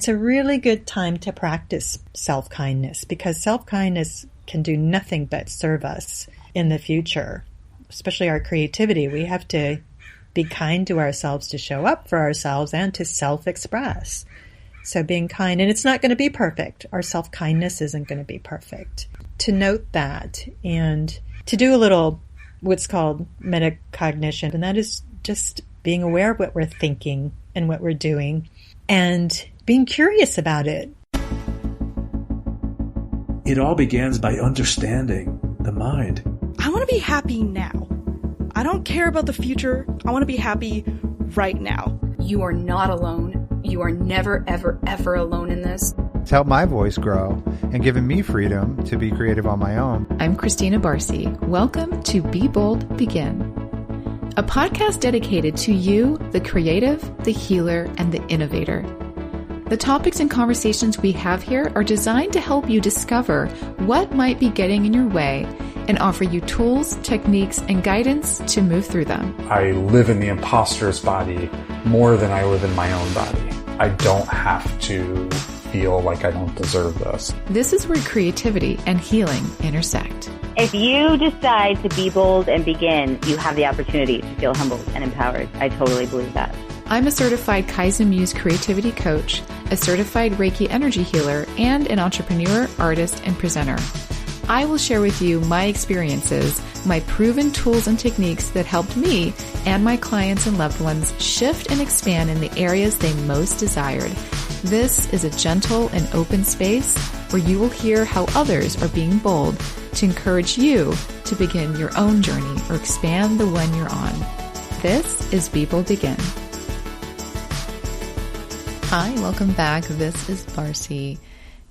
It's a really good time to practice self-kindness because self-kindness can do nothing but serve us in the future, especially our creativity. We have to be kind to ourselves to show up for ourselves and to self-express. So being kind, and it's not going to be perfect. Our self-kindness isn't going to be perfect. To note that and to do a little what's called metacognition, and that is just being aware of what we're thinking and what we're doing and being curious about it. It all begins by understanding the mind. I want to be happy now. I don't care about the future. I want to be happy right now. You are not alone. You are never, ever, ever alone in this. It's helped my voice grow and given me freedom to be creative on my own. I'm Christina Barcy. Welcome to Be Bold, Begin, a podcast dedicated to you, the creative, the healer, and the innovator. The topics and conversations we have here are designed to help you discover what might be getting in your way and offer you tools, techniques, and guidance to move through them. I live in the imposter's body more than I live in my own body. I don't have to feel like I don't deserve this. This is where creativity and healing intersect. If you decide to be bold and begin, you have the opportunity to feel humbled and empowered. I totally believe that. I'm a certified Kaizen-Muse Creativity Coach, a certified Reiki energy healer, and an entrepreneur, artist, and presenter. I will share with you my experiences, my proven tools and techniques that helped me and my clients and loved ones shift and expand in the areas they most desired. This is a gentle and open space where you will hear how others are being bold to encourage you to begin your own journey or expand the one you're on. This is Be Bold Begin. Hi, welcome back. This is Barcy.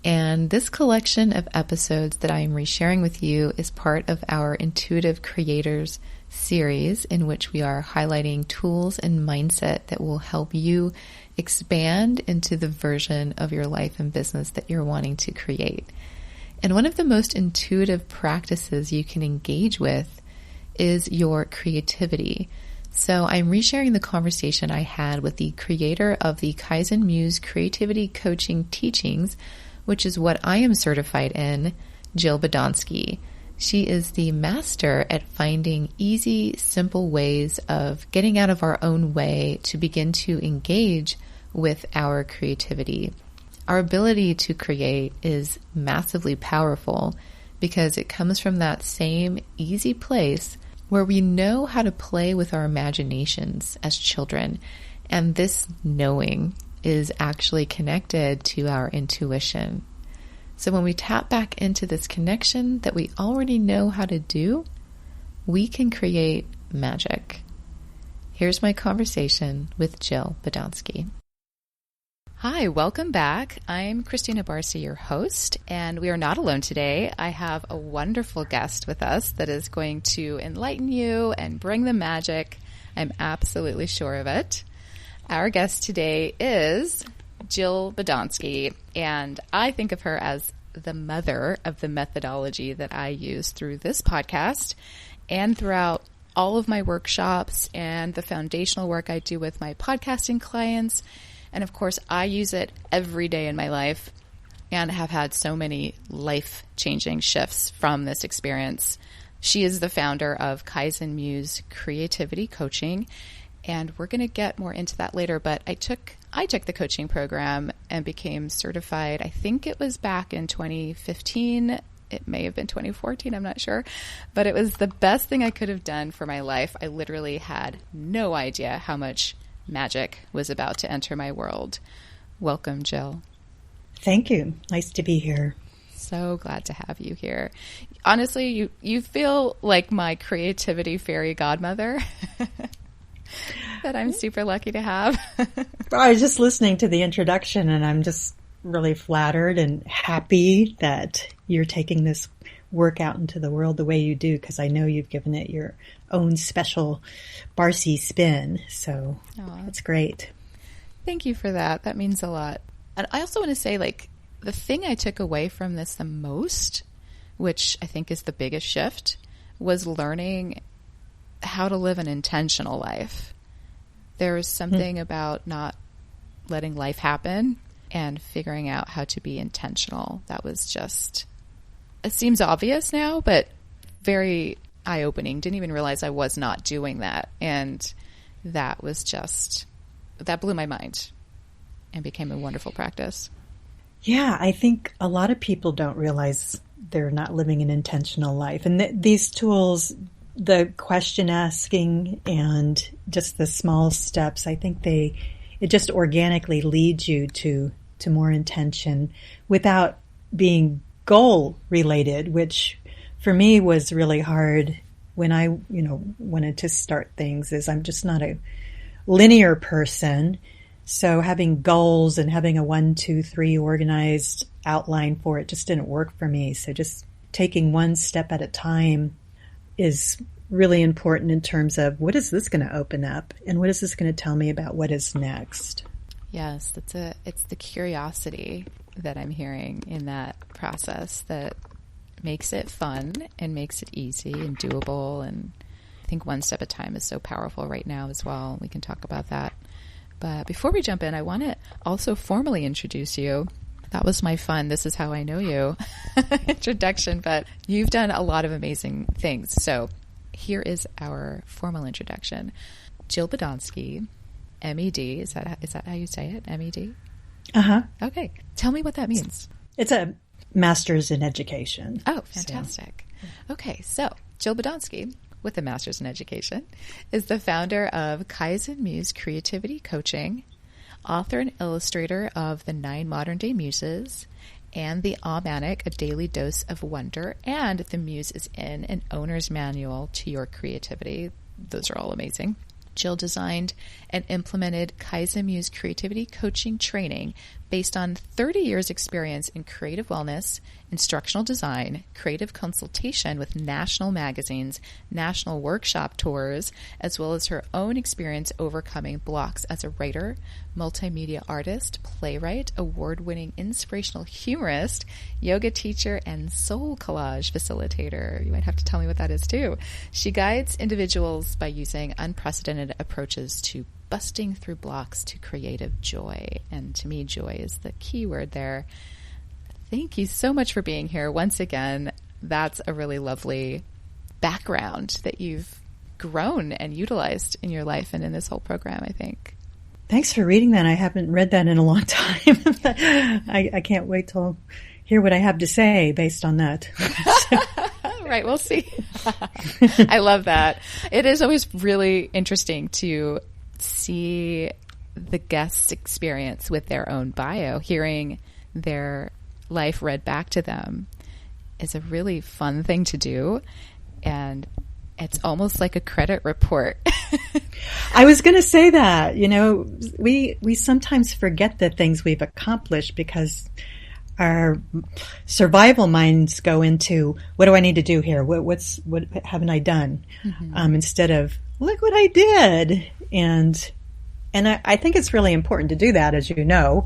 And this collection of episodes that I am resharing with you is part of our Intuitive Creators series, in which we are highlighting tools and mindset that will help you expand into the version of your life and business that you're wanting to create. And one of the most intuitive practices you can engage with is your creativity. So I'm resharing the conversation I had with the creator of the Kaizen-Muse Creativity Coaching teachings, which is what I am certified in, Jill Badonsky. She is the master at finding easy, simple ways of getting out of our own way to begin to engage with our creativity. Our ability to create is massively powerful because it comes from that same easy place where we know how to play with our imaginations as children. And this knowing is actually connected to our intuition. So when we tap back into this connection that we already know how to do, we can create magic. Here's my conversation with Jill Badonsky. Hi, welcome back. I'm Christina Barcy, your host, and we are not alone today. I have a wonderful guest with us that is going to enlighten you and bring the magic. I'm absolutely sure of it. Our guest today is Jill Badonsky, and I think of her as the mother of the methodology that I use through this podcast and throughout all of my workshops and the foundational work I do with my podcasting clients. And of course, I use it every day in my life and have had so many life-changing shifts from this experience. She is the founder of Kaizen-Muse Creativity Coaching, and we're going to get more into that later. But I took the coaching program and became certified. I think it was back in 2015. It may have been 2014. I'm not sure. But it was the best thing I could have done for my life. I literally had no idea how much magic was about to enter my world. Welcome, Jill. Thank you. Nice to be here. So glad to have you here. Honestly, you feel like my creativity fairy godmother that I'm super lucky to have. I was just listening to the introduction and I'm just really flattered and happy that you're taking this work out into the world the way you do, because I know you've given it your own special Barcy spin. So That's great. Thank you for that. That means a lot. And I also want to say, the thing I took away from this the most, which I think is the biggest shift, was learning how to live an intentional life. There is something about not letting life happen and figuring out how to be intentional. That was just, it seems obvious now, but very eye-opening. Didn't even realize I was not doing that. And that was just, that blew my mind and became a wonderful practice. Yeah, I think a lot of people don't realize they're not living an intentional life. And these tools, the question asking and just the small steps, I think it just organically leads you to more intention without being goal related, which for me was really hard when I, wanted to start things, is I'm just not a linear person. So having goals and having a 1, 2, 3 organized outline for it just didn't work for me. So just taking one step at a time is really important in terms of what is this going to open up and what is this going to tell me about what is next. Yes, it's the curiosity that I'm hearing in that process that makes it fun and makes it easy and doable. And I think one step at a time is so powerful right now as well. We can talk about that. But before we jump in, I want to also formally introduce you. That was my fun, this is how I know you introduction, but you've done a lot of amazing things. So here is our formal introduction. Jill Badonsky, MED, is that how you say it? MED? Uh-huh. Okay. Tell me what that means. It's a master's in education. Oh, fantastic. So. Okay, so Jill Badonsky, with a master's in education, is the founder of Kaizen-Muse Creativity Coaching, author and illustrator of The 9 Modern Day Muses, and The Almanic, A Daily Dose of Wonder, and The Muse is in an owner's manual to your creativity. Those are all amazing. Jill designed and implemented Kaizen-Muse Creativity Coaching training based on 30 years experience in creative wellness, instructional design, creative consultation with national magazines, national workshop tours, as well as her own experience overcoming blocks as a writer, multimedia artist, playwright, award-winning inspirational humorist, yoga teacher, and soul collage facilitator. You might have to tell me what that is too. She guides individuals by using unprecedented approaches to busting through blocks to creative joy. And to me, joy is the key word there. Thank you so much for being here once again. That's a really lovely background that you've grown and utilized in your life and in this whole program, I think. Thanks for reading that. I haven't read that in a long time. I can't wait to hear what I have to say based on that. Right, we'll see. I love that. It is always really interesting to see the guest's experience with their own bio. Hearing their life read back to them is a really fun thing to do, and it's almost like a credit report. I was going to say that, we sometimes forget the things we've accomplished because our survival minds go into, what do I need to do here? What haven't I done? Mm-hmm. Instead of, look what I did. And I think it's really important to do that, as you know,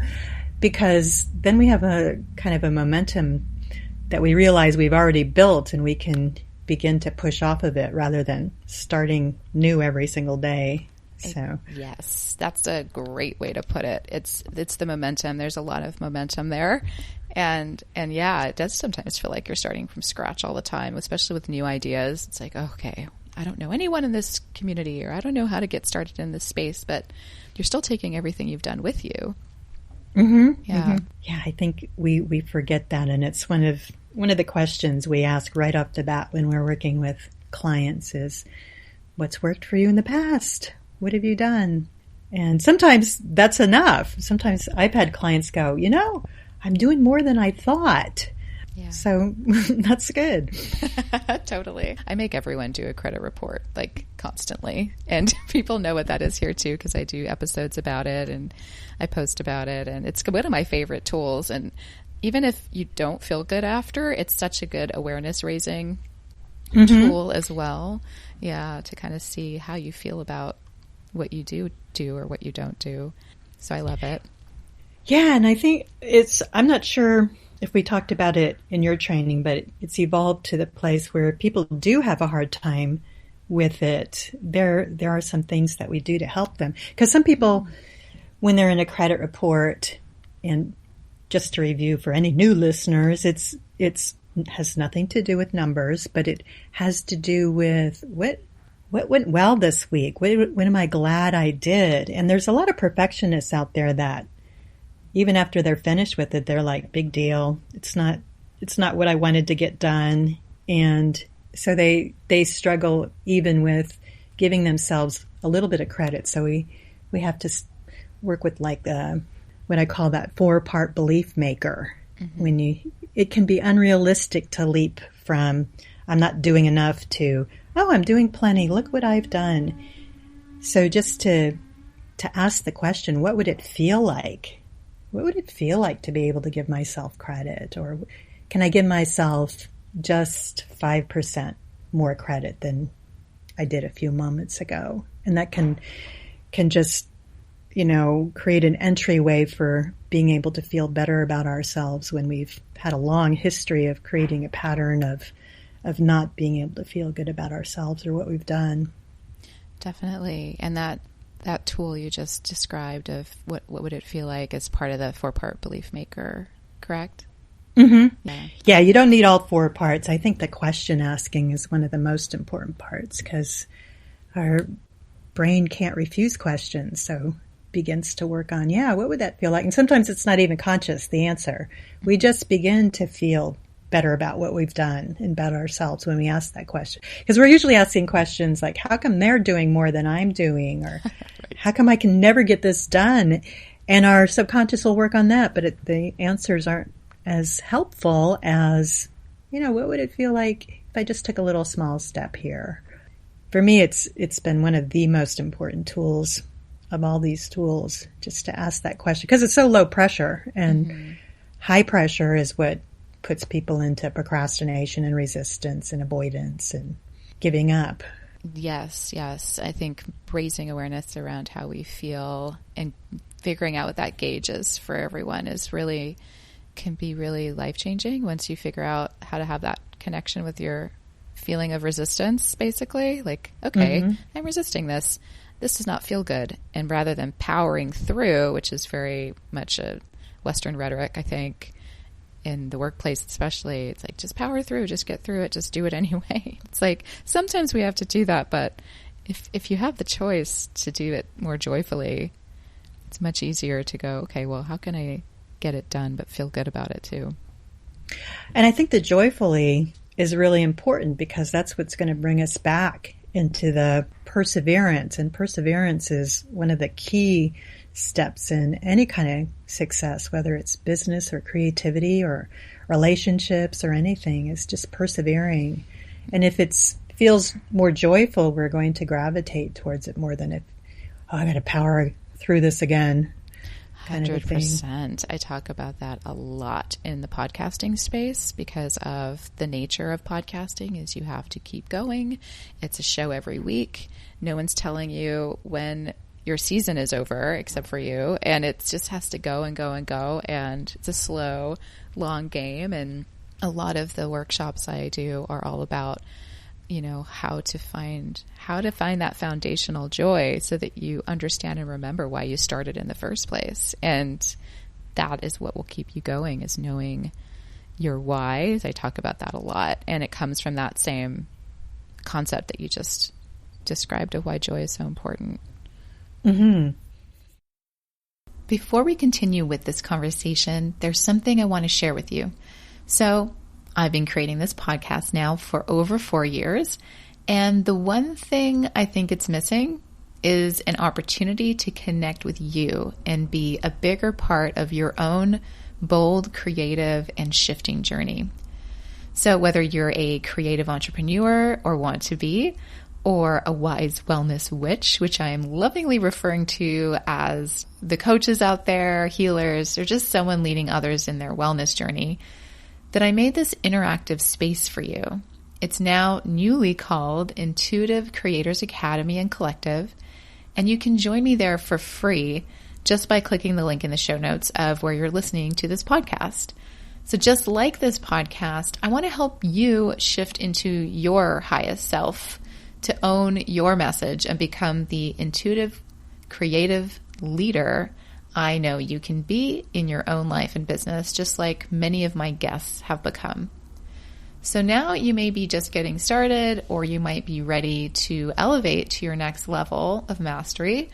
because then we have a kind of a momentum that we realize we've already built, and we can begin to push off of it rather than starting new every single day. So yes, that's a great way to put it. It's the momentum. There's a lot of momentum there. And yeah, it does sometimes feel like you're starting from scratch all the time, especially with new ideas. It's like, okay, I don't know anyone in this community, or I don't know how to get started in this space, but you're still taking everything you've done with you. Mm-hmm. Yeah. Mm-hmm. Yeah, I think we forget that, and it's one of the questions we ask right off the bat when we're working with clients is, what's worked for you in the past? What have you done? And sometimes that's enough. Sometimes I've had clients go, I'm doing more than I thought. Yeah. So that's good. Totally. I make everyone do a credit report, like, constantly. And people know what that is here too, because I do episodes about it and I post about it. And it's one of my favorite tools. And even if you don't feel good after, it's such a good awareness raising tool as well. Yeah, to kind of see how you feel about what you do or what you don't do. So I love it. Yeah, and I think I'm not sure if we talked about it in your training, but it's evolved to the place where people do have a hard time with it. There are some things that we do to help them. Because some people, when they're in a credit report, And just to review for any new listeners, it has nothing to do with numbers, but it has to do with what went well this week. What am I glad I did? And there's a lot of perfectionists out there that even after they're finished with it, they're like, big deal. It's not what I wanted to get done. And so they struggle even with giving themselves a little bit of credit. So we have to work with like what I call that 4-part belief maker. Mm-hmm. It can be unrealistic to leap from I'm not doing enough to, oh, I'm doing plenty. Look what I've done. So just to ask the question, what would it feel like? What would it feel like to be able to give myself credit? Or can I give myself just 5% more credit than I did a few moments ago? And that can just, create an entryway for being able to feel better about ourselves when we've had a long history of creating a pattern of not being able to feel good about ourselves or what we've done. Definitely. And that tool you just described of what would it feel like is part of the 4-part belief maker, correct? Mm-hmm. Yeah, you don't need all 4 parts. I think the question asking is one of the most important parts because our brain can't refuse questions. So begins to work on, what would that feel like? And sometimes it's not even conscious, the answer. We just begin to feel better about what we've done and about ourselves when we ask that question. Because we're usually asking questions like, how come they're doing more than I'm doing? Or right. How come I can never get this done? And our subconscious will work on that, but the answers aren't as helpful as, what would it feel like if I just took a little small step here? For me, it's been one of the most important tools of all these tools, just to ask that question, because it's so low pressure, and high pressure is what puts people into procrastination and resistance and avoidance and giving up. Yes. I think raising awareness around how we feel and figuring out what that gauge is for everyone can be really life-changing once you figure out how to have that connection with your feeling of resistance, basically. Like, okay, I'm resisting this. This does not feel good. And rather than powering through, which is very much a Western rhetoric, I think, in the workplace especially, it's like, just power through, just get through it, just do it anyway. It's like, sometimes we have to do that, but if you have the choice to do it more joyfully, it's much easier to go, okay, well, how can I get it done but feel good about it too? And I think the joyfully is really important because that's what's going to bring us back into the perseverance. And perseverance is one of the key steps in any kind of success, whether it's business or creativity or relationships or anything, is just persevering. And if it feels more joyful, we're going to gravitate towards it more than if, I got to power through this again. 100%. I talk about that a lot in the podcasting space because of the nature of podcasting is you have to keep going. It's a show every week. No one's telling you when your season is over except for you. And it just has to go and go and go. And it's a slow, long game. And a lot of the workshops I do are all about, how to find that foundational joy so that you understand and remember why you started in the first place. And that is what will keep you going, is knowing your whys. I talk about that a lot. And it comes from that same concept that you just described of why joy is so important. Mm-hmm. Before we continue with this conversation, there's something I want to share with you. So I've been creating this podcast now for over 4 years. And the one thing I think it's missing is an opportunity to connect with you and be a bigger part of your own bold, creative, and shifting journey. So whether you're a creative entrepreneur or want to be, or a wise wellness witch, which I am lovingly referring to as the coaches out there, healers, or just someone leading others in their wellness journey, that I made this interactive space for you. It's now newly called Intuitive Creators Academy and Collective, and you can join me there for free just by clicking the link in the show notes of where you're listening to this podcast. So just like this podcast, I want to help you shift into your highest self, to own your message and become the intuitive, creative leader I know you can be in your own life and business, just like many of my guests have become. So now you may be just getting started, or you might be ready to elevate to your next level of mastery.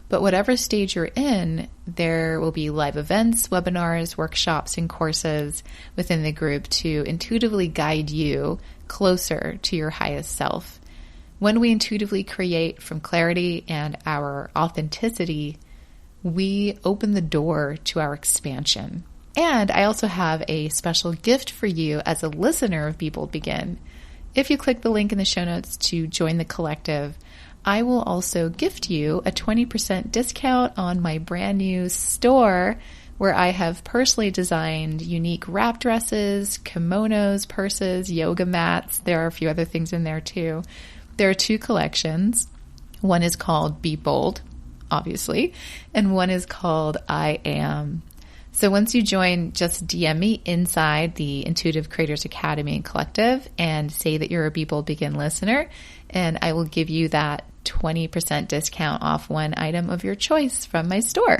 But whatever stage you're in, there will be live events, webinars, workshops, and courses within the group to intuitively guide you closer to your highest self. When we intuitively create from clarity and our authenticity, we open the door to our expansion. And I also have a special gift for you as a listener of Be Bold Begin. If you click the link in the show notes to join the collective, I will also gift you a 20% discount on my brand new store, where I have personally designed unique wrap dresses, kimonos, purses, yoga mats. There are a few other things in there too. There are 2 collections. One is called Be Bold, obviously, and one is called I Am. So once you join, just DM me inside the Intuitive Creators Academy and Collective and say that you're a Be Bold Begin listener, and I will give you that 20% discount off one item of your choice from my store.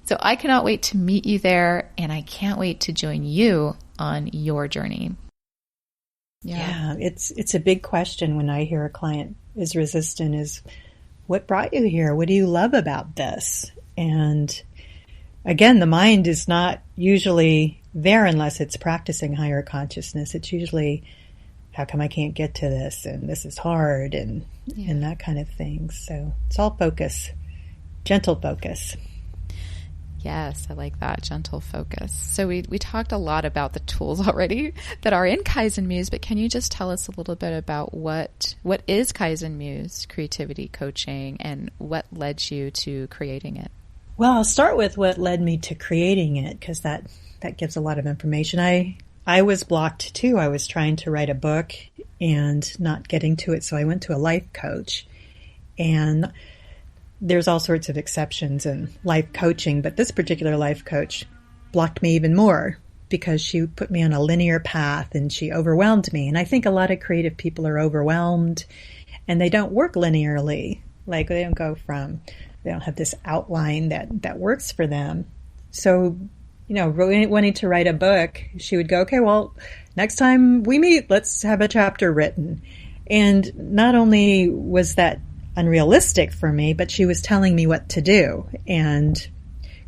So I cannot wait to meet you there, and I can't wait to join you on your journey. Yeah, it's a big question when I hear a client is resistant is, what brought you here? What do you love about this? And again, the mind is not usually there unless it's practicing higher consciousness. It's usually, how come I can't get to this? And this is hard and that kind of thing. So it's all focus, gentle focus. Yes, I like that, gentle focus. So we talked a lot about the tools already that are in Kaizen-Muse, but can you just tell us a little bit about what is Kaizen-Muse Creativity Coaching and what led you to creating it? Well, I'll start with what led me to creating it, because that gives a lot of information. I was blocked too. I was trying to write a book and not getting to it, so I went to a life coach. And there's all sorts of exceptions in life coaching, but this particular life coach blocked me even more because she put me on a linear path and she overwhelmed me. And I think a lot of creative people are overwhelmed and they don't work linearly. Like they don't have this outline that works for them. So, really wanting to write a book, she would go, okay, well, next time we meet, let's have a chapter written. And not only was that unrealistic for me, but she was telling me what to do. And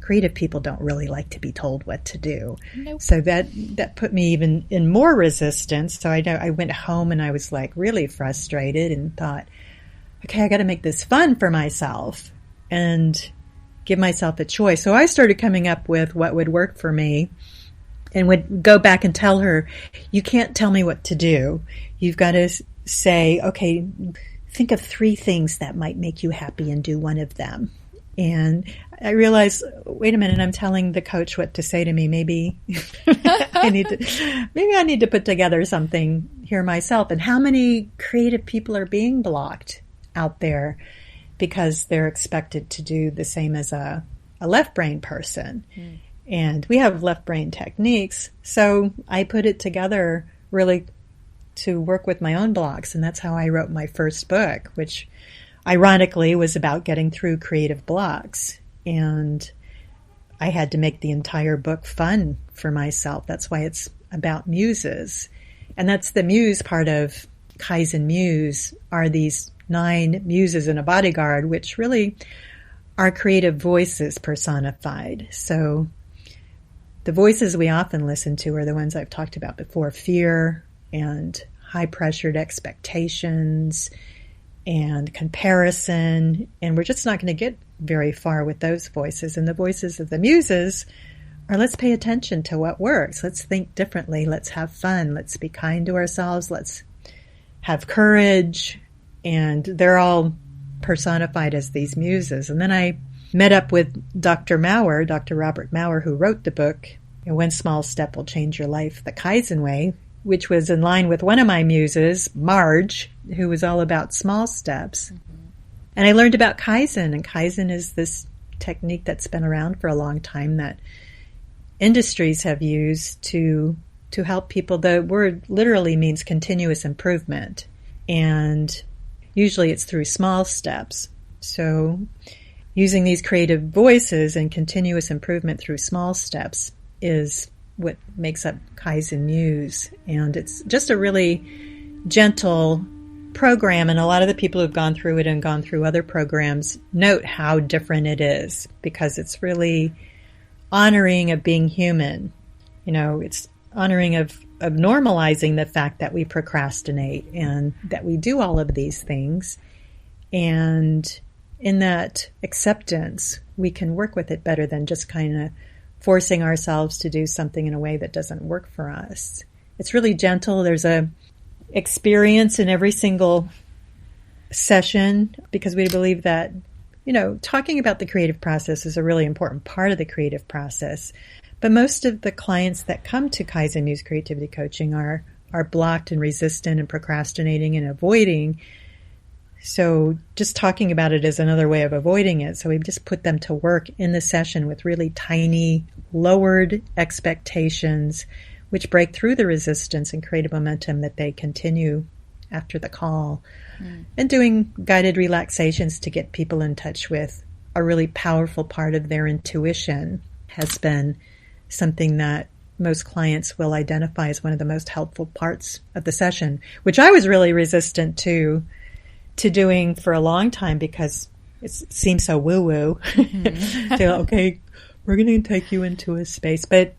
creative people don't really like to be told what to do. Nope. So that put me even in more resistance. So I went home and I was like really frustrated and thought, okay, I got to make this fun for myself and give myself a choice. So I started coming up with what would work for me and would go back and tell her, you can't tell me what to do. You've got to say, okay, think of 3 things that might make you happy and do one of them. And I realized, wait a minute, I'm telling the coach what to say to me. Maybe I need to put together something here myself. And how many creative people are being blocked out there because they're expected to do the same as a left brain person. Mm. And we have left brain techniques. So I put it together really to work with my own blocks. And that's how I wrote my first book, which ironically was about getting through creative blocks. And I had to make the entire book fun for myself. That's why it's about muses. And that's the muse part of Kaizen-Muse, are these 9 muses in a bodyguard, which really are creative voices personified. So the voices we often listen to are the ones I've talked about before: fear and high-pressured expectations and comparison. And we're just not going to get very far with those voices. And the voices of the muses are, let's pay attention to what works. Let's think differently. Let's have fun. Let's be kind to ourselves. Let's have courage. And they're all personified as these muses. And then I met up with Dr. Robert Maurer, who wrote the book, One Small Step Will Change Your Life, the Kaizen Way, which was in line with one of my muses, Marge, who was all about small steps. Mm-hmm. And I learned about Kaizen, and Kaizen is this technique that's been around for a long time that industries have used to help people. The word literally means continuous improvement, and usually it's through small steps. So using these creative voices and continuous improvement through small steps is what makes up Kaizen-Muse. And it's just a really gentle program. And a lot of the people who've gone through it and gone through other programs note how different it is, because it's really honoring of being human. You know, it's honoring of normalizing the fact that we procrastinate and that we do all of these things. And in that acceptance, we can work with it better than just kind of forcing ourselves to do something in a way that doesn't work for us. It's really gentle. There's a experience in every single session, because we believe that, you know, talking about the creative process is a really important part of the creative process. But most of the clients that come to Kaizen-Muse Creativity Coaching are blocked and resistant and procrastinating and avoiding. So just talking about it is another way of avoiding it. So we just put them to work in the session with really tiny, lowered expectations, which break through the resistance and create a momentum that they continue after the call. And doing guided relaxations to get people in touch with a really powerful part of their intuition has been something that most clients will identify as one of the most helpful parts of the session, which I was really resistant to doing for a long time because it seems so woo-woo. So, okay, we're going to take you into a space. But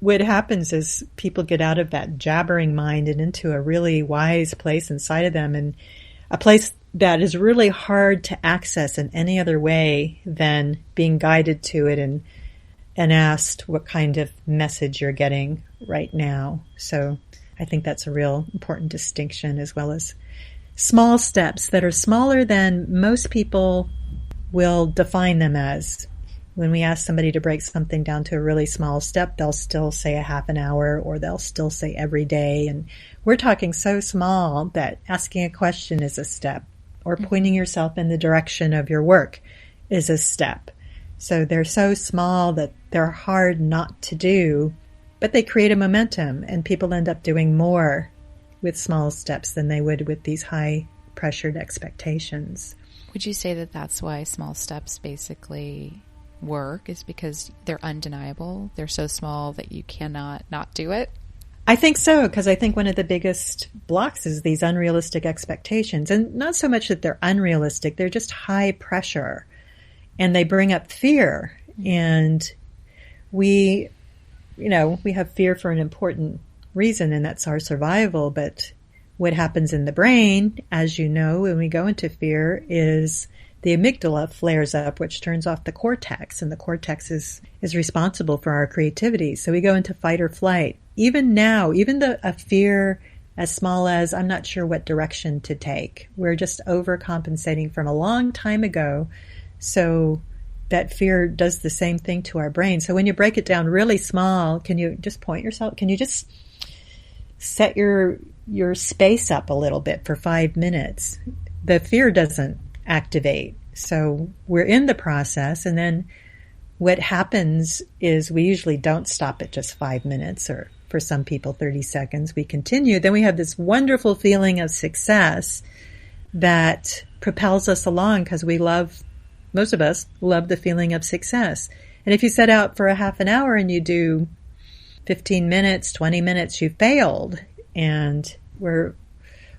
what happens is people get out of that jabbering mind and into a really wise place inside of them, and a place that is really hard to access in any other way than being guided to it and asked what kind of message you're getting right now. So I think that's a real important distinction, as well as small steps that are smaller than most people will define them as. When we ask somebody to break something down to a really small step, they'll still say a half an hour, or they'll still say every day. And we're talking so small that asking a question is a step, or pointing yourself in the direction of your work is a step. So they're so small that they're hard not to do, but they create a momentum, and people end up doing more with small steps than they would with these high pressured expectations. Would you say that that's why small steps basically work, is because they're undeniable? They're so small that you cannot not do it? I think so, because I think one of the biggest blocks is these unrealistic expectations. And not so much that they're unrealistic, they're just high pressure. And they bring up fear. And we have fear for an important reason, and that's our survival. But what happens in the brain, as you know, when we go into fear, is the amygdala flares up, which turns off the cortex, and the cortex is responsible for our creativity. So we go into fight or flight. Even now, even a fear as small as I'm not sure what direction to take, we're just overcompensating from a long time ago. So that fear does the same thing to our brain. So when you break it down really small, can you just point yourself? Can you just set your space up a little bit for 5 minutes? The fear doesn't activate. So we're in the process, and then what happens is we usually don't stop at just 5 minutes, or for some people 30 seconds. We continue. Then we have this wonderful feeling of success that propels us along, because most of us love the feeling of success. And if you set out for a half an hour and you do 15 minutes, 20 minutes, you failed. And we're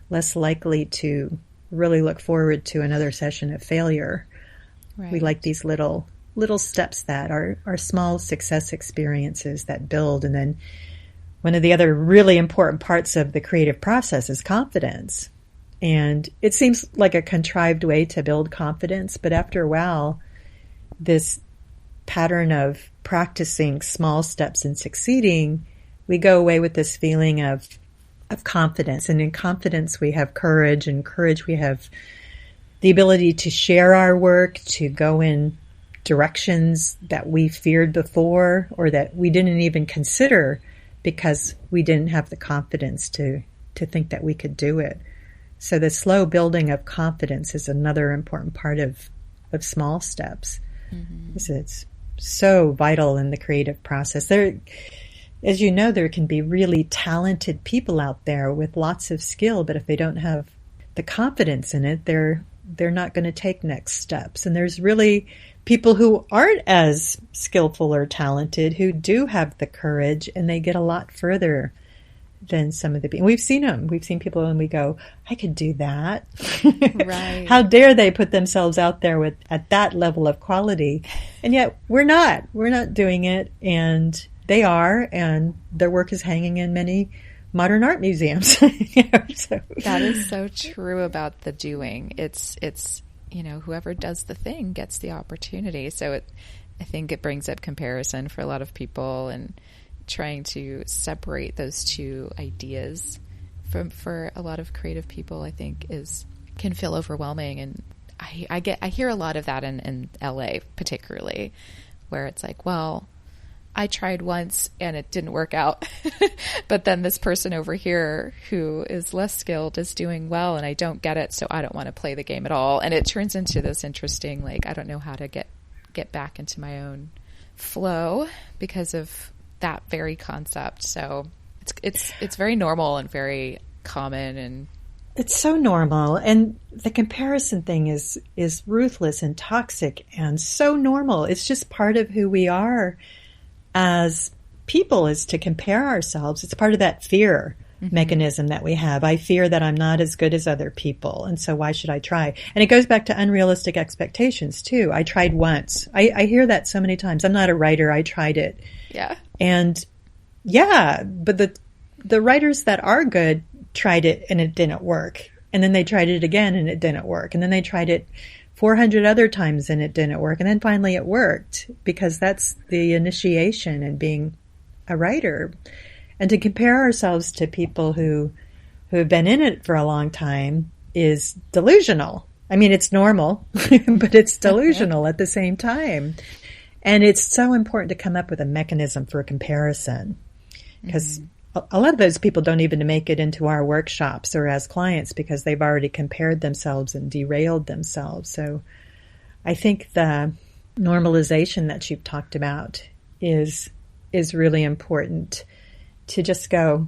less likely to really look forward to another session of failure. Right. We like these little steps that are small success experiences that build. And then one of the other really important parts of the creative process is confidence. And it seems like a contrived way to build confidence, but after a while, this pattern of practicing small steps and succeeding, we go away with this feeling of confidence. And in confidence, we have courage, and courage, we have the ability to share our work, to go in directions that we feared before, or that we didn't even consider because we didn't have the confidence to think that we could do it. So the slow building of confidence is another important part of small steps. Mm-hmm. It's so vital in the creative process. There, as you know, there can be really talented people out there with lots of skill, but if they don't have the confidence in it, they're they're not going to take next steps. And there's really people who aren't as skillful or talented who do have the courage, and they get a lot further than some of the people. We've seen them. We've seen people and we go, I could do that. Right. How dare they put themselves out there at that level of quality? And yet we're not. We're not doing it. And they are. And their work is hanging in many modern art museums. So. That is so true about the doing. It's whoever does the thing gets the opportunity. So I think it brings up comparison for a lot of people, and trying to separate those two ideas for a lot of creative people, I think can feel overwhelming. And I hear a lot of that in LA particularly, where it's like, well, I tried once and it didn't work out, but then this person over here who is less skilled is doing well and I don't get it, so I don't want to play the game at all. And it turns into this interesting, like, I don't know how to get back into my own flow because of that very concept. So it's very normal and very common, and it's so normal. And the comparison thing is ruthless and toxic and so normal. It's just part of who we are as people, is to compare ourselves. It's part of that fear mechanism that we have. I fear that I'm not as good as other people, and so why should I try? And it goes back to unrealistic expectations too. I tried once. I hear that so many times. I'm not a writer. I tried it. Yeah. And yeah, but the writers that are good tried it and it didn't work. And then they tried it again and it didn't work. And then they tried it 400 other times and it didn't work. And then finally it worked, because that's the initiation in being a writer. And to compare ourselves to people who have been in it for a long time is delusional. I mean, it's normal, but it's delusional at the same time. And it's so important to come up with a mechanism for comparison, because a lot of those people don't even make it into our workshops or as clients because they've already compared themselves and derailed themselves. So I think the normalization that you've talked about is really important, to just go,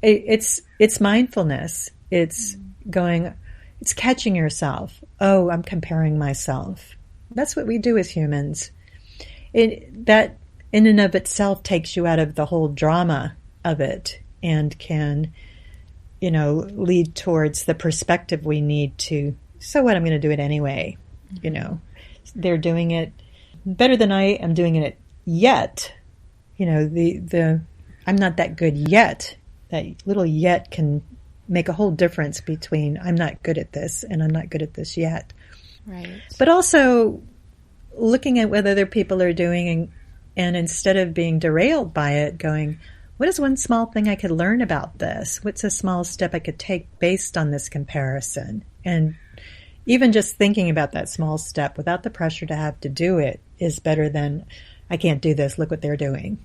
it's mindfulness. It's going, it's catching yourself. Oh, I'm comparing myself. That's what we do as humans. That in and of itself takes you out of the whole drama of it, and can, lead towards the perspective we need to, so what, I'm going to do it anyway. They're doing it better than I am doing it yet. I'm not that good yet. That little yet can make a whole difference between I'm not good at this and I'm not good at this yet. Right. But also looking at what other people are doing, and instead of being derailed by it, going, what is one small thing I could learn about this? What's a small step I could take based on this comparison? And even just thinking about that small step without the pressure to have to do it is better than, I can't do this, look what they're doing.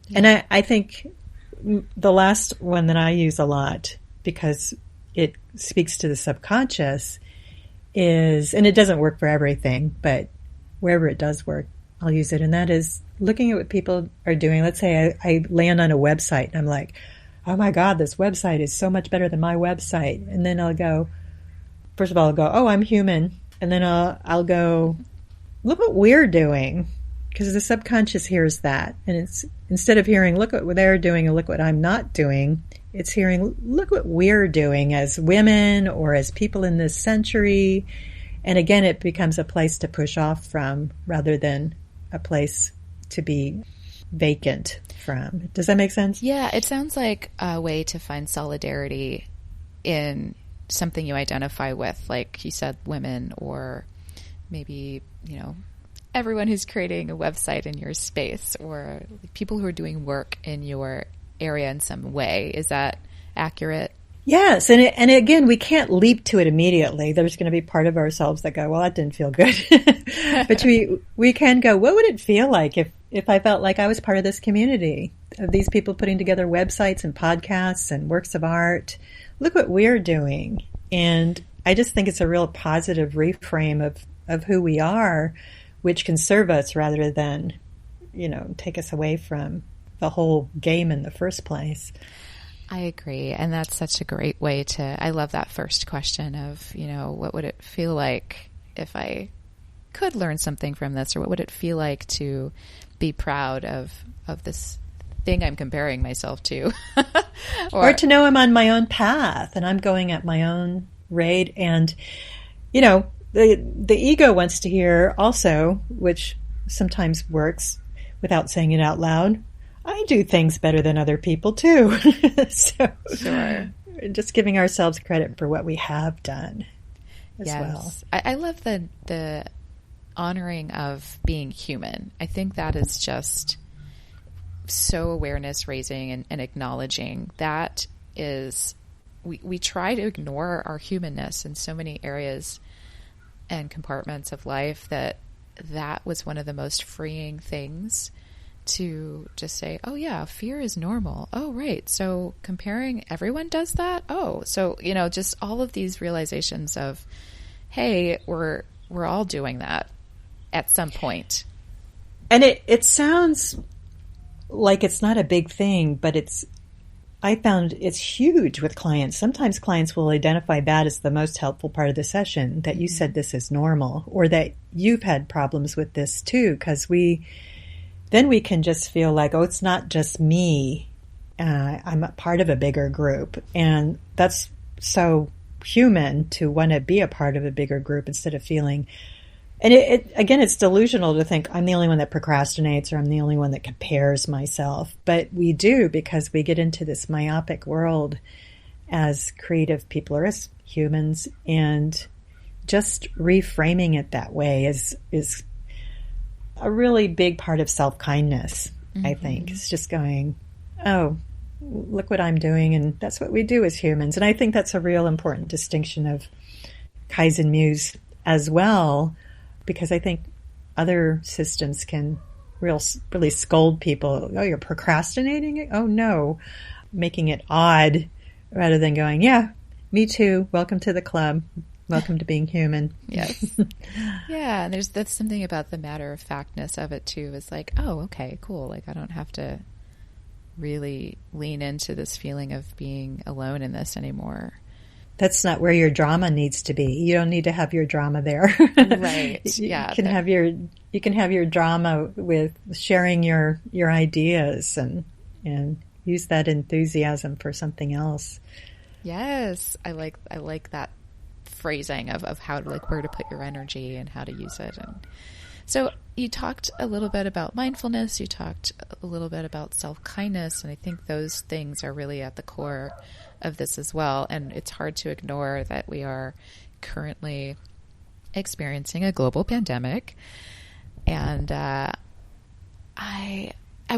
Yeah. And I think the last one that I use a lot, because it speaks to the subconscious, is, and it doesn't work for everything, but wherever it does work, I'll use it. And that is looking at what people are doing. Let's say I land on a website and I'm like, oh my God, this website is so much better than my website. And then I'll go, first of all, I'll go, oh, I'm human. And then I'll go, look what we're doing. Because the subconscious hears that. And it's, instead of hearing, look what they're doing and look what I'm not doing, it's hearing, look what we're doing as women or as people in this century. And again, it becomes a place to push off from rather than a place to be vacant from. Does that make sense? Yeah, it sounds like a way to find solidarity in something you identify with, like you said, women, or maybe, everyone who's creating a website in your space, or people who are doing work in your area in some way. Is that accurate? Yes. And again, we can't leap to it immediately. There's going to be part of ourselves that go, well, that didn't feel good. But we can go, what would it feel like if I felt like I was part of this community of these people putting together websites and podcasts and works of art? Look what we're doing. And I just think it's a real positive reframe of who we are, which can serve us rather than, take us away from the whole game in the first place. I agree. And that's such a great way I love that first question of, what would it feel like if I could learn something from this, or what would it feel like to be proud of this thing I'm comparing myself to? or to know I'm on my own path and I'm going at my own rate. And, the ego wants to hear also, which sometimes works without saying it out loud, I do things better than other people too. So sure. Just giving ourselves credit for what we have done as well. I love the honoring of being human. I think that is just so awareness raising and acknowledging that is, we try to ignore our humanness in so many areas and compartments of life that was one of the most freeing things to just say, oh yeah, fear is normal. Oh, right. So comparing, everyone does that. Oh, so, just all of these realizations of, hey, we're all doing that at some point. And it sounds like it's not a big thing, but I found it's huge with clients. Sometimes clients will identify that as the most helpful part of the session, that you said this is normal, or that you've had problems with this too, because then we can just feel like, oh, it's not just me. I'm a part of a bigger group. And that's so human to want to be a part of a bigger group instead of feeling. And again, it's delusional to think I'm the only one that procrastinates or I'm the only one that compares myself. But we do, because we get into this myopic world as creative people or as humans. And just reframing it that way is a really big part of self-kindness, I think. It's just going, oh, look what I'm doing. And that's what we do as humans. And I think that's a real important distinction of Kaizen-Muse as well, because I think other systems can really scold people. Oh, you're procrastinating? Oh, no. Making it odd rather than going, yeah, me too. Welcome to the club. Welcome to being human. Yes. Yeah. And that's something about the matter of factness of it too. Is like, oh, okay, cool. Like I don't have to really lean into this feeling of being alone in this anymore. That's not where your drama needs to be. You don't need to have your drama there. Right. Yeah. You can have your drama with sharing your ideas and use that enthusiasm for something else. Yes. I like that phrasing of how to, like, where to put your energy and how to use it. And so you talked a little bit about mindfulness, you talked a little bit about self-kindness, and I think those things are really at the core of this as well. And it's hard to ignore that we are currently experiencing a global pandemic. And I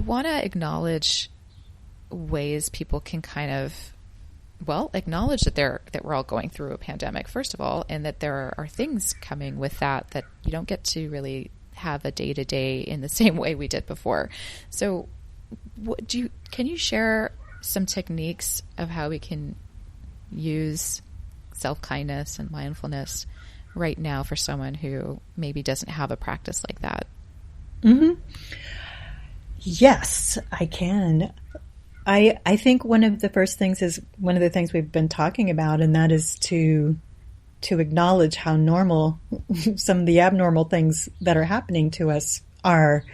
want to acknowledge ways people can kind of, acknowledge that we're all going through a pandemic, first of all, and that there are things coming with that you don't get to really have a day-to-day in the same way we did before. So can you share some techniques of how we can use self-kindness and mindfulness right now for someone who maybe doesn't have a practice like that? Mm-hmm. Yes, I can. I think one of the first things is one of the things we've been talking about, and that is to acknowledge how normal some of the abnormal things that are happening to us are,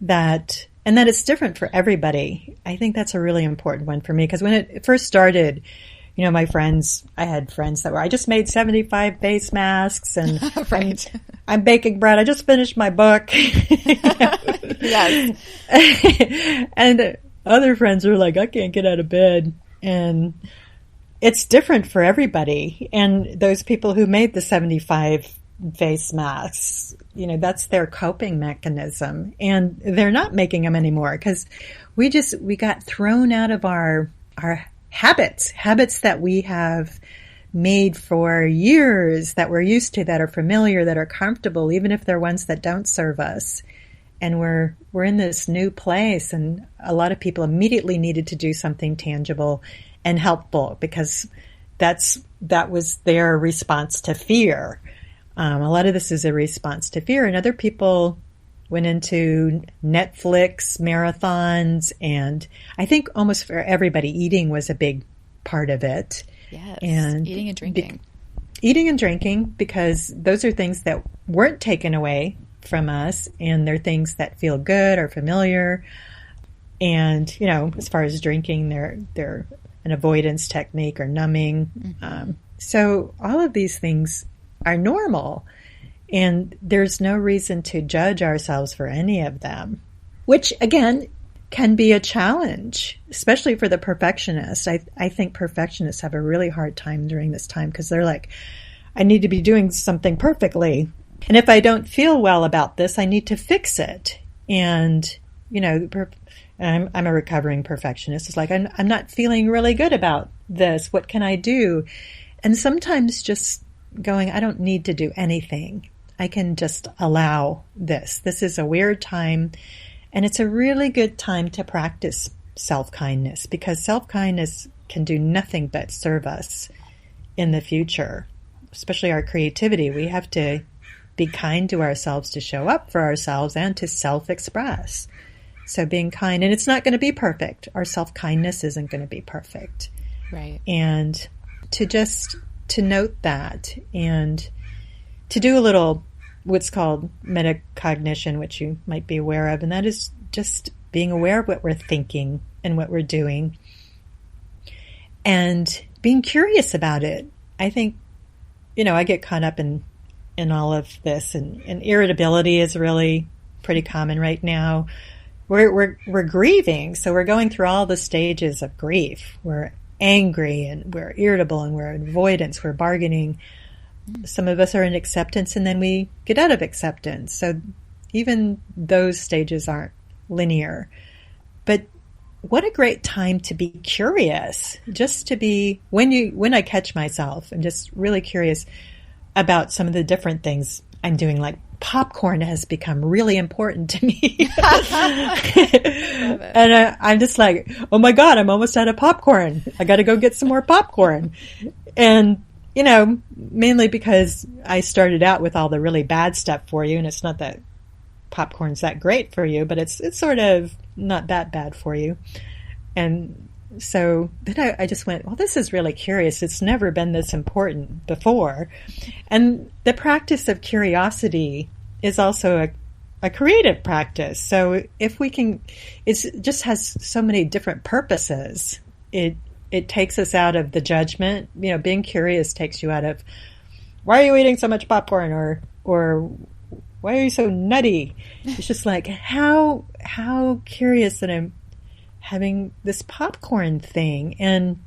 and that it's different for everybody. I think that's a really important one for me, because when it first started, I had friends that were, I just made 75 face masks and right. I'm baking bread. I just finished my book. Yes. And other friends are like, I can't get out of bed. And it's different for everybody. And those people who made the 75 face masks, that's their coping mechanism. And they're not making them anymore because we got thrown out of our habits that we have made for years, that we're used to, that are familiar, that are comfortable, even if they're ones that don't serve us. And we're in this new place, and a lot of people immediately needed to do something tangible and helpful because that was their response to fear. A lot of this is a response to fear, and other people went into Netflix marathons, and I think almost for everybody, eating was a big part of it. Yes, and eating and drinking. Eating and drinking, because those are things that weren't taken away from us, and they're things that feel good or familiar. And, you know, as far as drinking, they're an avoidance technique or numbing. Mm-hmm. So all of these things are normal, and there's no reason to judge ourselves for any of them, which, again, can be a challenge, especially for the perfectionists. I think perfectionists have a really hard time during this time because they're like, I need to be doing something perfectly. And if I don't feel well about this, I need to fix it. And, you know, I'm a recovering perfectionist. It's like, I'm not feeling really good about this. What can I do? And sometimes just going, I don't need to do anything. I can just allow this. This is a weird time. And it's a really good time to practice self-kindness, because self-kindness can do nothing but serve us in the future, especially our creativity. We have to be kind to ourselves to show up for ourselves and to self-express. So being kind, and it's not going to be perfect. Our self-kindness isn't going to be perfect. Right. And to note that, and to do a little what's called metacognition, which you might be aware of, and that is just being aware of what we're thinking and what we're doing and being curious about it. I think, you know, I get caught up in all of this, and irritability is really pretty common right now. We're grieving, so we're going through all the stages of grief. We're angry, and we're irritable, and we're in avoidance, we're bargaining. Some of us are in acceptance, and then we get out of acceptance. So even those stages aren't linear. But what a great time to be curious, just to be, when I catch myself, I'm just really curious about some of the different things I'm doing, like popcorn has become really important to me. And I'm just like, oh my God, I'm almost out of popcorn. I got to go get some more popcorn. And, you know, mainly because I started out with all the really bad stuff for you, and it's not that popcorn's that great for you, but it's sort of not that bad for you. And so then I just went, well, this is really curious. It's never been this important before. And the practice of curiosity is also a creative practice. So if we can, it just has so many different purposes. It takes us out of the judgment. You know, being curious takes you out of, why are you eating so much popcorn? Or why are you so nutty? It's just like, how curious that I'm having this popcorn thing. And,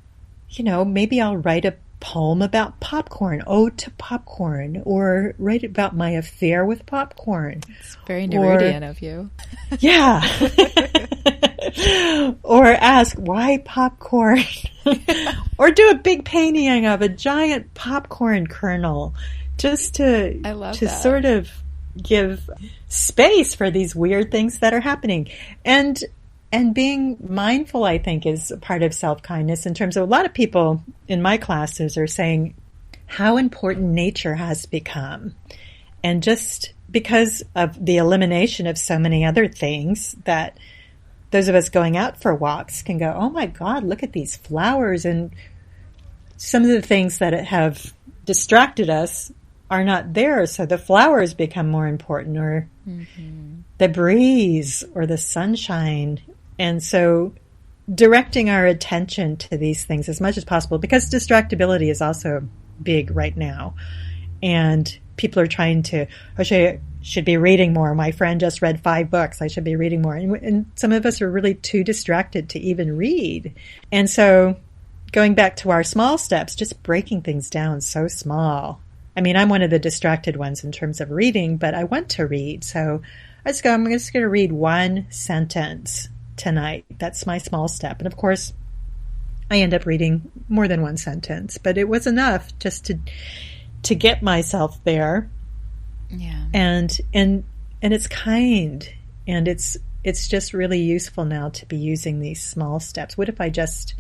you know, maybe I'll write a poem about popcorn, ode to popcorn, or write about my affair with popcorn. It's very Nerudian of you. Yeah. Or ask, why popcorn? Or do a big painting of a giant popcorn kernel, just to sort of give space for these weird things that are happening. And being mindful, I think, is a part of self-kindness, in terms of a lot of people in my classes are saying how important nature has become. And just because of the elimination of so many other things, that those of us going out for walks can go, oh my God, look at these flowers. And some of the things that have distracted us are not there. So the flowers become more important, or the breeze, or the sunshine. And so directing our attention to these things as much as possible, because distractibility is also big right now. And people are trying to, I should be reading more. My friend just read 5 books. I should be reading more. And some of us are really too distracted to even read. And so going back to our small steps, just breaking things down so small. I mean, I'm one of the distracted ones in terms of reading, but I want to read. So I'm just going to read one sentence tonight. That's my small step. And of course, I end up reading more than one sentence, but it was enough just to get myself there. Yeah. And it's kind, and it's just really useful now to be using these small steps. What if I just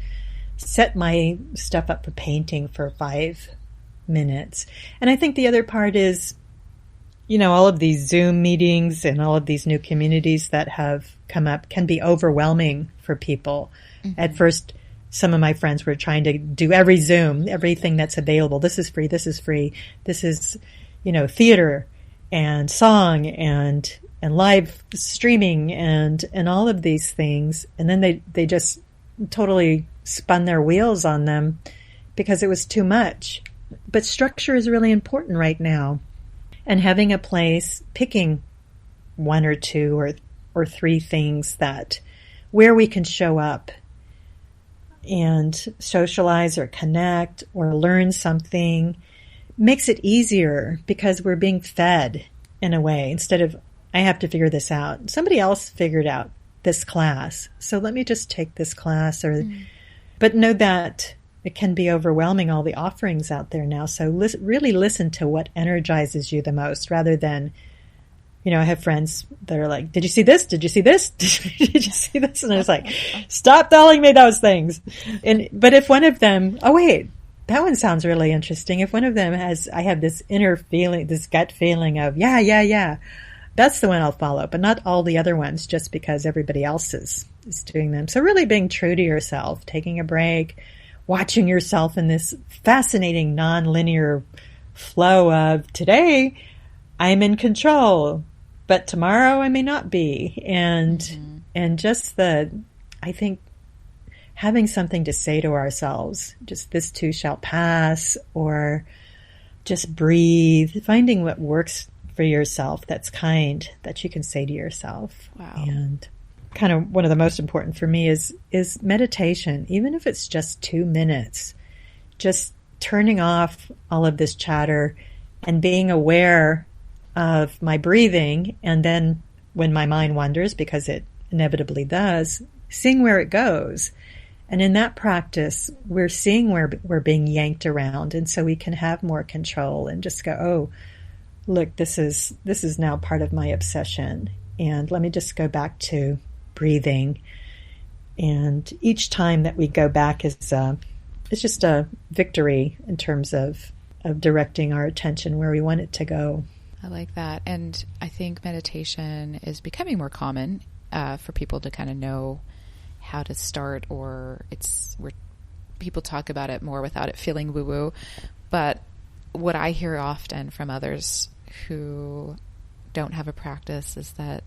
set my stuff up for painting for 5 minutes? And I think the other part is, all of these Zoom meetings and all of these new communities that have come up can be overwhelming for people. Mm-hmm. At first, some of my friends were trying to do every Zoom, everything that's available. This is free. This is free. This is, theater and song and live streaming and all of these things. And then they just totally spun their wheels on them because it was too much. But structure is really important right now. And having a place, picking one or two or three things where we can show up and socialize or connect or learn something makes it easier because we're being fed in a way instead of, I have to figure this out. Somebody else figured out this class, so let me just take this class. But know that it can be overwhelming, all the offerings out there now. So really listen to what energizes you the most rather than, I have friends that are like, did you see this? Did you see this? Did you see this? And I was like, stop telling me those things. But if one of them, oh wait, that one sounds really interesting. If one of them I have this inner feeling, this gut feeling of, yeah, that's the one I'll follow, but not all the other ones just because everybody else is doing them. So really being true to yourself, taking a break, watching yourself in this fascinating non-linear flow of today I'm in control, but tomorrow I may not be. And just I think having something to say to ourselves, just this too shall pass, or just breathe, finding what works for yourself that's kind, that you can say to yourself. Wow. And kind of one of the most important for me is meditation, even if it's just 2 minutes, just turning off all of this chatter and being aware of my breathing. And then when my mind wanders, because it inevitably does, seeing where it goes. And in that practice, we're seeing where we're being yanked around. And so we can have more control and just go, oh, look, this is now part of my obsession. And let me just go back to breathing. And each time that we go back is it's just a victory in terms of directing our attention where we want it to go. I like that. And I think meditation is becoming more common for people to kind of know how to start, or where people talk about it more without it feeling woo-woo. But what I hear often from others who don't have a practice is that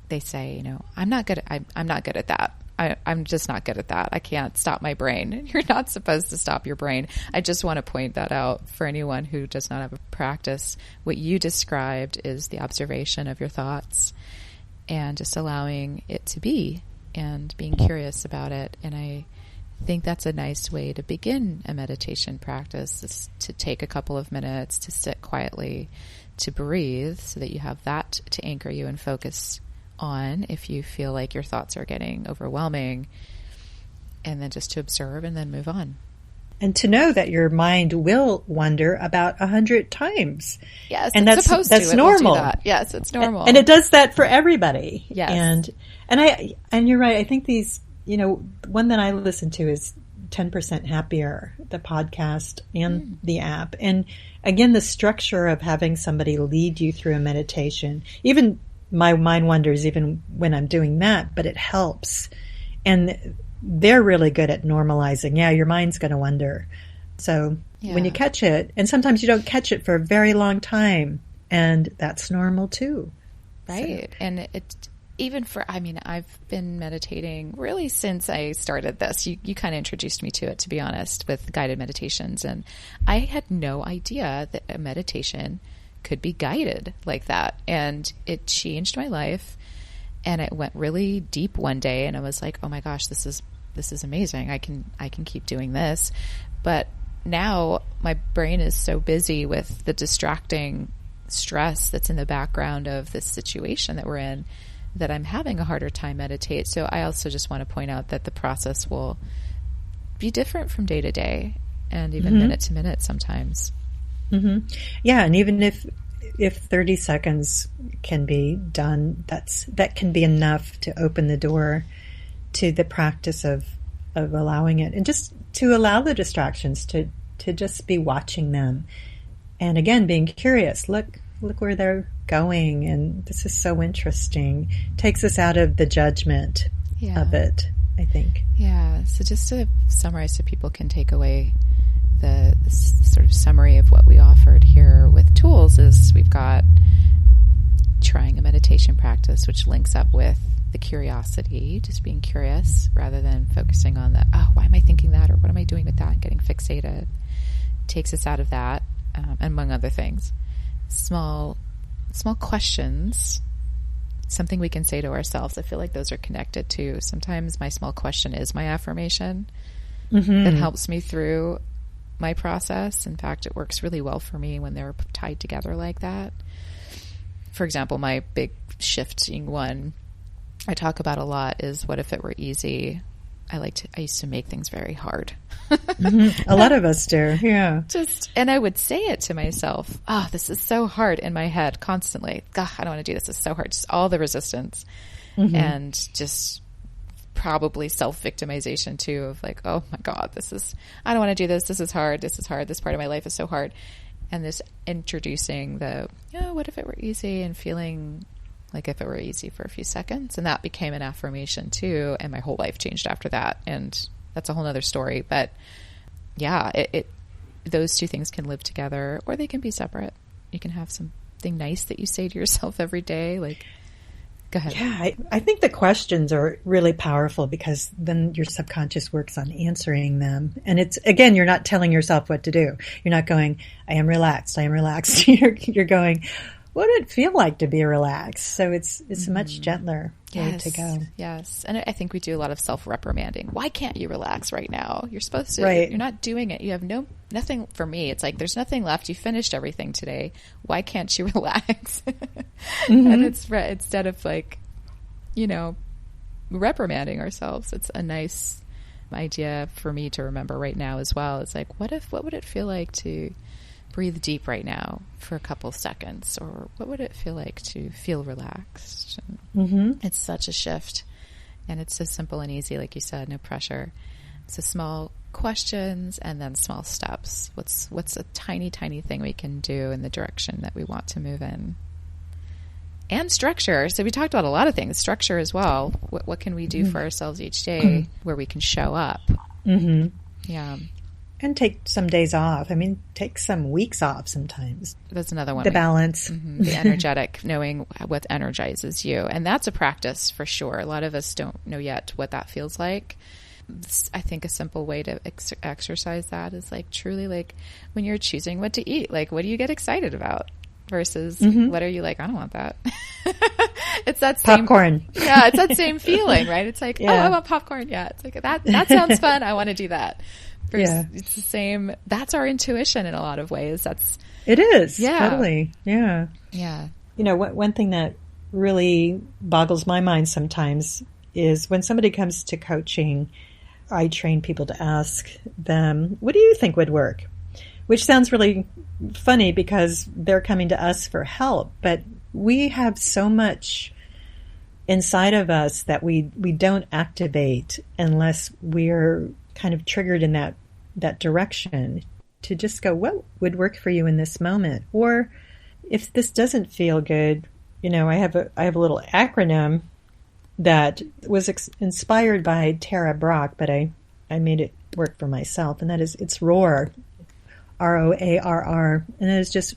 they say, I'm not good at that. I'm just not good at that. I can't stop my brain. You're not supposed to stop your brain. I just want to point that out for anyone who does not have a practice. What you described is the observation of your thoughts and just allowing it to be and being curious about it. And I think that's a nice way to begin a meditation practice, is to take a couple of minutes to sit quietly, to breathe, so that you have that to anchor you and focus on if you feel like your thoughts are getting overwhelming, and then just to observe and then move on. And to know that your mind will wander about 100 times. Yes, and it's supposed to. That's normal. Yes, it's normal. And it does that for everybody. Yes. And you're right. I think these, one that I listen to is 10% Happier, the podcast and the app. And again, the structure of having somebody lead you through a meditation, even my mind wanders even when I'm doing that, but it helps. And they're really good at normalizing. Yeah, your mind's going to wander. So when you catch it, and sometimes you don't catch it for a very long time, and that's normal too. Right. So. And I've been meditating really since I started this. You kind of introduced me to it, to be honest, with guided meditations. And I had no idea that a meditation could be guided like that. And it changed my life. And it went really deep one day, and I was like, oh my gosh, this is amazing. I can keep doing this. But now my brain is so busy with the distracting stress that's in the background of this situation that we're in that I'm having a harder time meditate. So I also just want to point out that the process will be different from day to day and even minute to minute sometimes. Mm-hmm. Yeah, and even if 30 seconds can be done, that can be enough to open the door to the practice of allowing it, and just to allow the distractions to just be watching them. And again, being curious. Look, look where they're going, and this is so interesting. Takes us out of the judgment of it, I think. Yeah. So just to summarize so people can take away the sort of summary of what we offered here with tools is we've got trying a meditation practice, which links up with the curiosity, just being curious rather than focusing on the, oh, why am I thinking that? Or what am I doing with that? And getting fixated. Takes us out of that, among other things. Small questions, something we can say to ourselves. I feel like those are connected too. Sometimes my small question is my affirmation that helps me through my process. In fact, it works really well for me when they're tied together like that. For example, my big shifting one I talk about a lot is, what if it were easy? I used to make things very hard. A lot of us do. Yeah. And I would say it to myself. Oh, this is so hard in my head constantly. God, I don't want to do this. It's so hard. Just all the resistance and just probably self-victimization too of like, oh my God, I don't want to do this. This is hard. This is hard. This part of my life is so hard. And this introducing what if it were easy, and feeling like if it were easy for a few seconds. And that became an affirmation too. And my whole life changed after that. And that's a whole nother story. But yeah, those two things can live together, or they can be separate. You can have something nice that you say to yourself every day. Like, go ahead. Yeah, I think the questions are really powerful, because then your subconscious works on answering them. And it's, again, you're not telling yourself what to do. You're not going, I am relaxed. I am relaxed. You're going, what would it feel like to be relaxed? So it's a much gentler way to go. Yes. And I think we do a lot of self-reprimanding. Why can't you relax right now? You're supposed to. Right. You're not doing it. You have nothing. For me, it's like, there's nothing left. You finished everything today. Why can't you relax? And it's instead of like, reprimanding ourselves, it's a nice idea for me to remember right now as well. It's like, what would it feel like to breathe deep right now for a couple seconds? Or what would it feel like to feel relaxed? It's such a shift, and it's so simple and easy, like you said, no pressure. So small questions and then small steps. What's a tiny thing we can do in the direction that we want to move in? And structure. So we talked about a lot of things. Structure as well. What can we do for ourselves each day where we can show up? Yeah. And take some days off. I mean, take some weeks off sometimes. That's another one. The balance. The energetic, knowing what energizes you. And that's a practice for sure. A lot of us don't know yet what that feels like. I think a simple way to exercise that is like truly like when you're choosing what to eat, like what do you get excited about versus what are you like, I don't want that. It's that same popcorn. Yeah, it's that same feeling, right? It's like, oh, I want popcorn. Yeah, it's like that sounds fun. I want to do that. It's the same. That's our intuition in a lot of ways. It is. Yeah. Totally. Yeah. Yeah. One thing that really boggles my mind sometimes is when somebody comes to coaching, I train people to ask them, what do you think would work? Which sounds really funny because they're coming to us for help, but we have so much inside of us that we don't activate unless we're kind of triggered in that direction to just go, what would work for you in this moment? Or if this doesn't feel good, I have a little acronym that was inspired by Tara Brach, but I made it work for myself, and that is, it's ROAR, ROARR, and it is just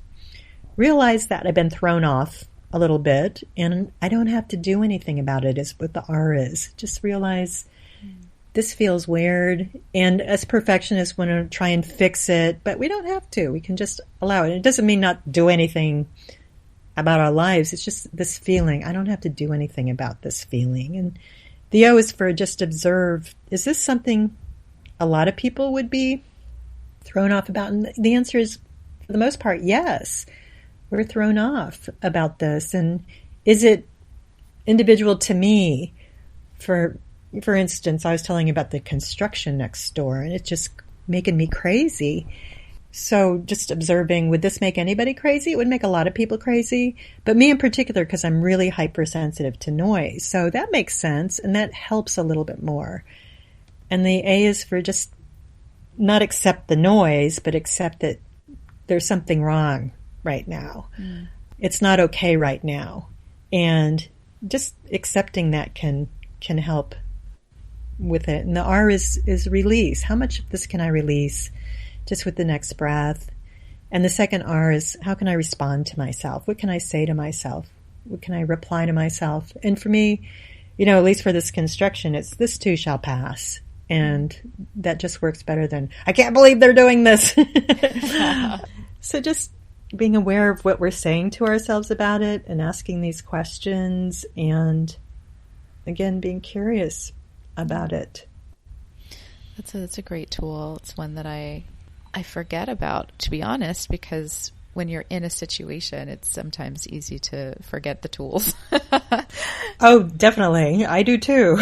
realize that I've been thrown off a little bit, and I don't have to do anything about it, is what the R is. Just realize this feels weird, and as perfectionists want to try and fix it, but we don't have to. We can just allow it. It doesn't mean not do anything about our lives. It's just this feeling. I don't have to do anything about this feeling. And the O is for just observe. Is this something a lot of people would be thrown off about? And the answer is, for the most part, yes. We're thrown off about this. And is it individual to me? For instance, I was telling you about the construction next door, and it's just making me crazy. So just observing, would this make anybody crazy? It would make a lot of people crazy, but me in particular, because I'm really hypersensitive to noise. So that makes sense, and that helps a little bit more. And the A is for just not accept the noise, but accept that there's something wrong right now. it's not okay right now. And just accepting that can help with it. And the R is release. How much of this can I release just with the next breath? And the second R is, how can I respond to myself? What can I say to myself? What can I reply to myself? And for me, at least for this construction, it's this too shall pass. And that just works better than, I can't believe they're doing this. So just being aware of what we're saying to ourselves about it and asking these questions, and again, being curious about it. That's a great tool. It's one that I forget about, to be honest, because when you're in a situation, it's sometimes easy to forget the tools. Oh, definitely. I do too.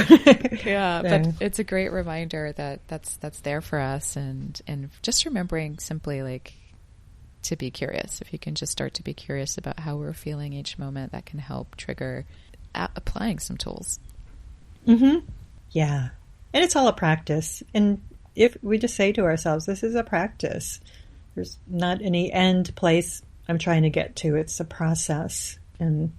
Yeah, but it's a great reminder that that's there for us, and just remembering simply like to be curious. If you can just start to be curious about how we're feeling each moment, that can help trigger applying some tools. Mm-hmm. Yeah. And it's all a practice. And if we just say to ourselves, this is a practice, there's not any end place I'm trying to get to. It's a process, and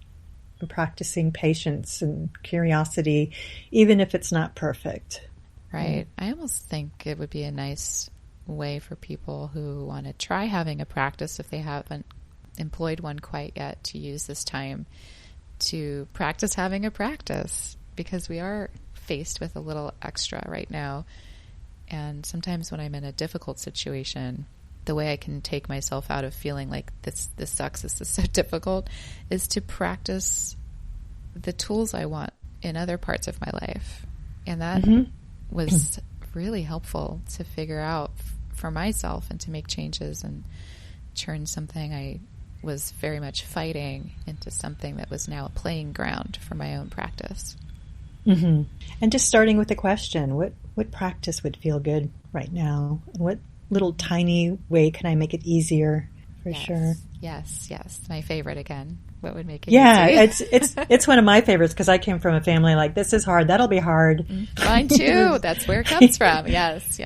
I'm practicing patience and curiosity, even if it's not perfect. Right. I almost think it would be a nice way for people who want to try having a practice, if they haven't employed one quite yet, to use this time to practice having a practice, because we are faced with a little extra right now. And sometimes when I'm in a difficult situation, the way I can take myself out of feeling like this sucks, this is so difficult, is to practice the tools I want in other parts of my life. And that was really helpful to figure out for myself, and to make changes and turn something I was very much fighting into something that was now a playing ground for my own practice. Mm-hmm. And just starting with the question, what practice would feel good right now? And what little tiny way can I make it easier? For sure. Yes. My favorite again. What would make it easy? it's one of my favorites, because I came from a family like, this is hard, that'll be hard. Mine too. That's where it comes from. Yes.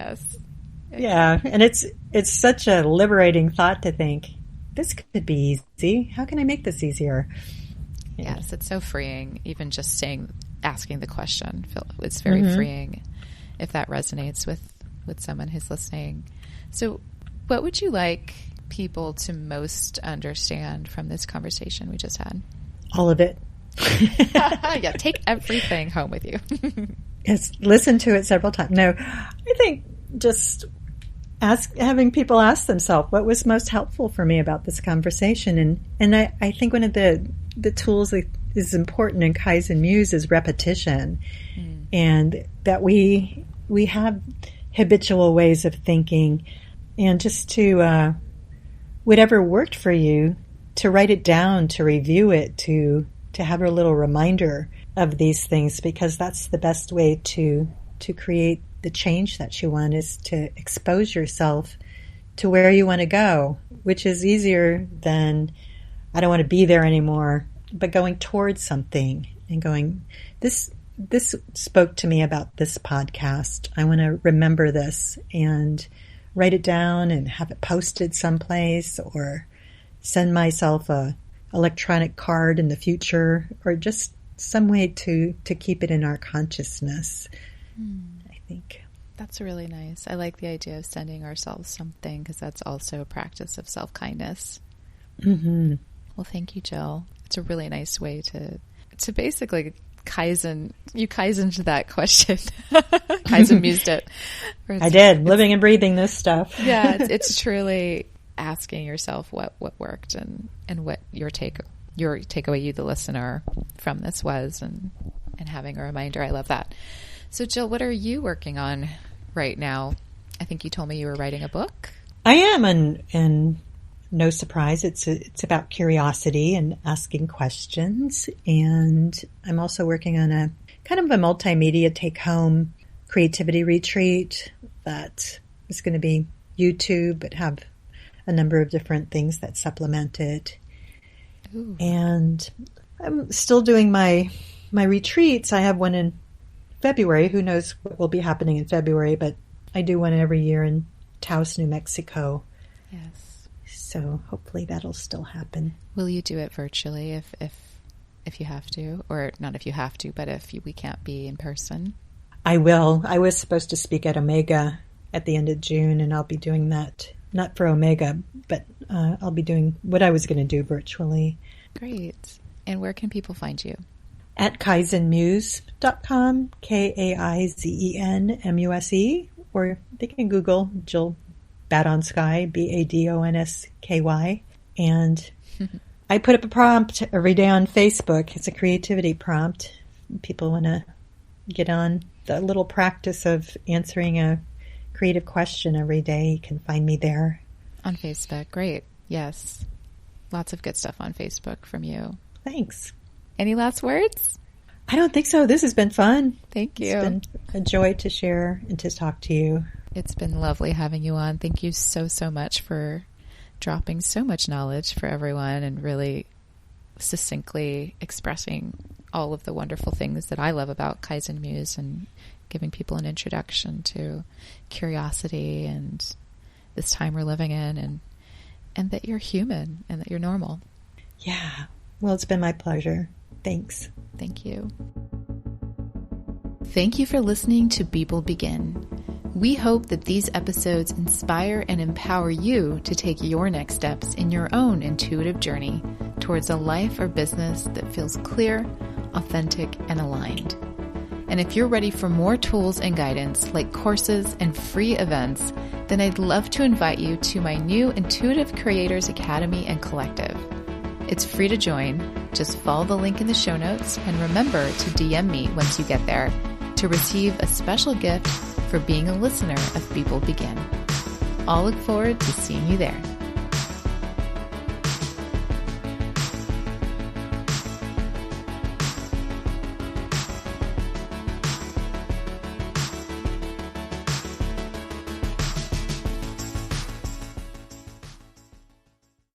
Yeah. And it's such a liberating thought to think, this could be easy. How can I make this easier? Yes. It's so freeing. Even just asking the question, it's very freeing if that resonates with someone who's listening. So what would you like people to most understand from this conversation we just had? All of it. Yeah, take everything home with you. Yes, listen to it several times. No, I think just having people ask themselves, what was most helpful for me about this conversation? And I think one of the tools that is important in Kaizen-Muse is repetition, and that we have habitual ways of thinking, and just to whatever worked for you, to write it down, to review it, to have a little reminder of these things, because that's the best way to create the change that you want, is to expose yourself to where you want to go, which is easier than, I don't want to be there anymore, but going towards something and going, this spoke to me about this podcast. I want to remember this and write it down and have it posted someplace, or send myself a electronic card in the future, or just some way to keep it in our consciousness. I think that's really nice. I like the idea of sending ourselves something, because that's also a practice of self-kindness. Mm-hmm. Well, thank you, Jill. It's a really nice way to basically Kaizen to that question. Kaizen-mused it. I did, living and breathing this stuff. Yeah, it's truly asking yourself what worked, and what your takeaway, you the listener, from this was, and having a reminder. I love that. So Jill, what are you working on right now? I think you told me you were writing a book. I am, and no surprise, it's about curiosity and asking questions. And I'm also working on a kind of a multimedia take-home creativity retreat that is going to be YouTube, but have a number of different things that supplement it. Ooh. And I'm still doing my retreats. I have one in February. Who knows what will be happening in February, but I do one every year in Taos, New Mexico. Yes. So hopefully that'll still happen. Will you do it virtually if you have to, or not if you have to, but if we can't be in person? I will. I was supposed to speak at Omega at the end of June, and I'll be doing that, not for Omega, but I'll be doing what I was going to do virtually. Great. And where can people find you? At Kaizen-Muse.com, KaizenMuse, or they can Google Jill Badonsky, Badonsky, and I put up a prompt every day on Facebook. It's a creativity prompt. People want to get on the little practice of answering a creative question every day. You can find me there. On Facebook. Great. Yes. Lots of good stuff on Facebook from you. Thanks. Any last words? I don't think so. This has been fun. Thank you. It's been a joy to share and to talk to you. It's been lovely having you on. Thank you so, so much for dropping so much knowledge for everyone and really succinctly expressing all of the wonderful things that I love about Kaizen-Muse and giving people an introduction to curiosity and this time we're living in and that you're human and that you're normal. Yeah. Well, it's been my pleasure. Thanks. Thank you. Thank you for listening to Be Bold Begin. We hope that these episodes inspire and empower you to take your next steps in your own intuitive journey towards a life or business that feels clear, authentic, and aligned. And if you're ready for more tools and guidance like courses and free events, then I'd love to invite you to my new Intuitive Creators Academy and Collective. It's free to join. Just follow the link in the show notes and remember to DM me once you get there to receive a special gift for being a listener of Be Bold Begin. I'll look forward to seeing you there.